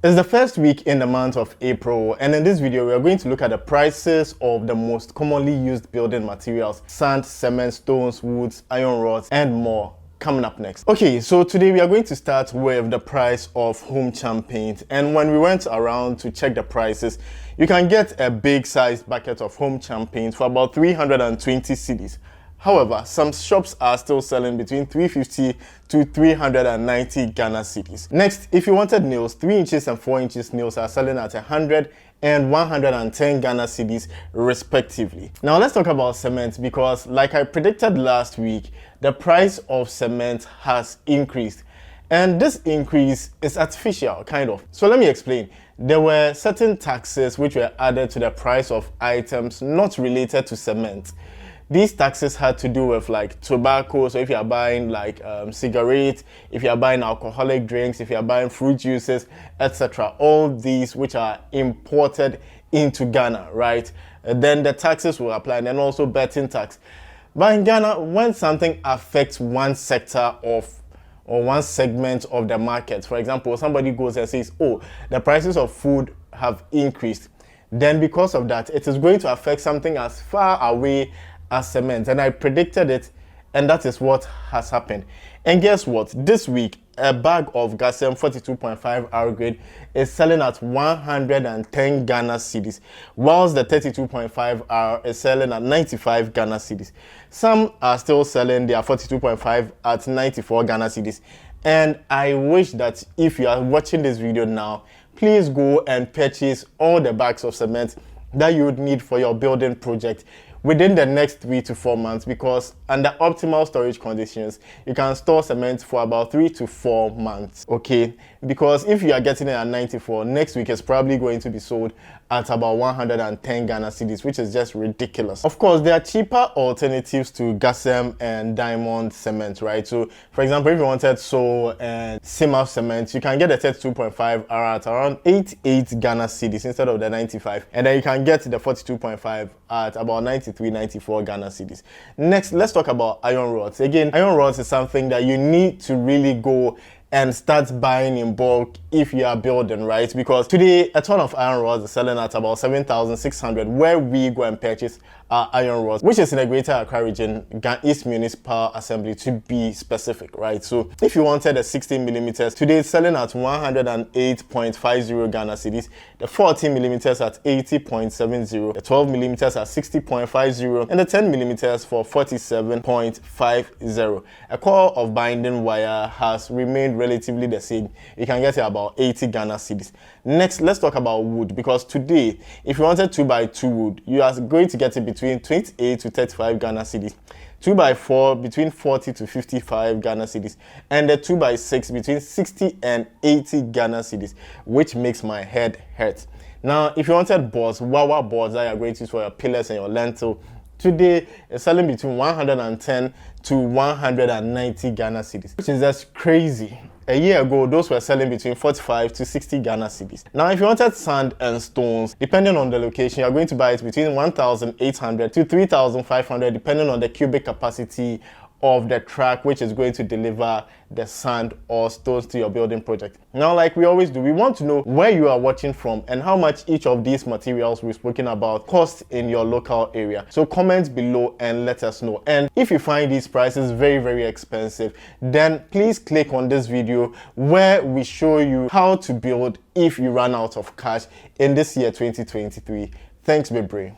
It's the first week in the month of April, and in this video we are going to look at the prices of the most commonly used building materials: sand, cement, stones, woods, iron rods, and more. Coming up next. Okay, so today we are going to start with the price of home charm paint. And when we went around to check the prices, you can get a big sized bucket of home charm paint for about 320 cedis. However, some shops are still selling between 350 to 390 Ghana cedis. Next, if you wanted nails, 3 inches and 4 inches nails are selling at 100 and 110 Ghana cedis respectively. Now let's talk about cement, because like I predicted last week, the price of cement has increased. And this increase is artificial, kind of. So let me explain. There were certain taxes which were added to the price of items not related to cement. These taxes had to do with like tobacco, so if you are buying like cigarettes, if you are buying alcoholic drinks, if you are buying fruit juices, etc. All these which are imported into Ghana, right? Then the taxes will apply, and then also betting tax. But in Ghana, when something affects one sector of or one segment of the market, for example, somebody goes and says, oh, the prices of food have increased, then because of that, it is going to affect something as far away as cement. And I predicted it, and that is what has happened. And guess what? This week, a bag of Gasem 42.5 R grade is selling at 110 Ghana cedis, whilst the 32.5 R is selling at 95 Ghana cedis. Some are still selling their 42.5 at 94 Ghana cedis. And I wish that if you are watching this video now, please go and purchase all the bags of cement that you would need for your building project within the next 3 to 4 months, because under optimal storage conditions, you can store cement for about 3 to 4 months, okay? Because if you are getting it at 94, next week is probably going to be sold at about 110 Ghana cedis, which is just ridiculous. Of course, there are cheaper alternatives to Gasem and Diamond cement, right? So, for example, if you wanted Seoul and Simaf cement, you can get the 32.5 R at around 88 Ghana cedis instead of the 95. And then you can get the 42.5 at about 93, 94 Ghana cedis. Next, let's talk about iron rods. Again, iron rods is something that you need to really go and start buying in bulk if you are building, right? Because today a ton of iron rods is selling at about 7,600, where we go and purchase our iron rods, which is in the Greater Accra region, East Municipal Assembly to be specific, right? So if you wanted a 16 millimeters, today it's selling at 108.50 Ghana cedis, the 14 millimeters at 80.70, the 12 millimeters at 60.50, and the 10 millimeters for 47.50. A coil of binding wire has remained relatively the same. You can get it about 80 Ghana cedis. Next, let's talk about wood, because today, if you wanted 2x2 wood, you are going to get it between 28 to 35 Ghana cedis. 2x4 between 40 to 55 Ghana cedis, and the 2x6 between 60 and 80 Ghana cedis, which makes my head hurt. Now, if you wanted boards, Wawa boards that you are going to use for your pillars and your lintel, today it's selling between 110 to 190 Ghana cedis, which is just crazy. A year ago, those were selling between 45 to 60 Ghana cedis. Now, if you wanted sand and stones, depending on the location, you're going to buy it between 1,800 to 3,500, depending on the cubic capacity of the truck which is going to deliver the sand or stones to your building project. Now, like we always do, we want to know where you are watching from and how much each of these materials we've spoken about cost in your local area. So comment below and let us know. And if you find these prices very, very expensive, then please click on this video where we show you how to build if you run out of cash in this year 2023. Thanks, Bebre.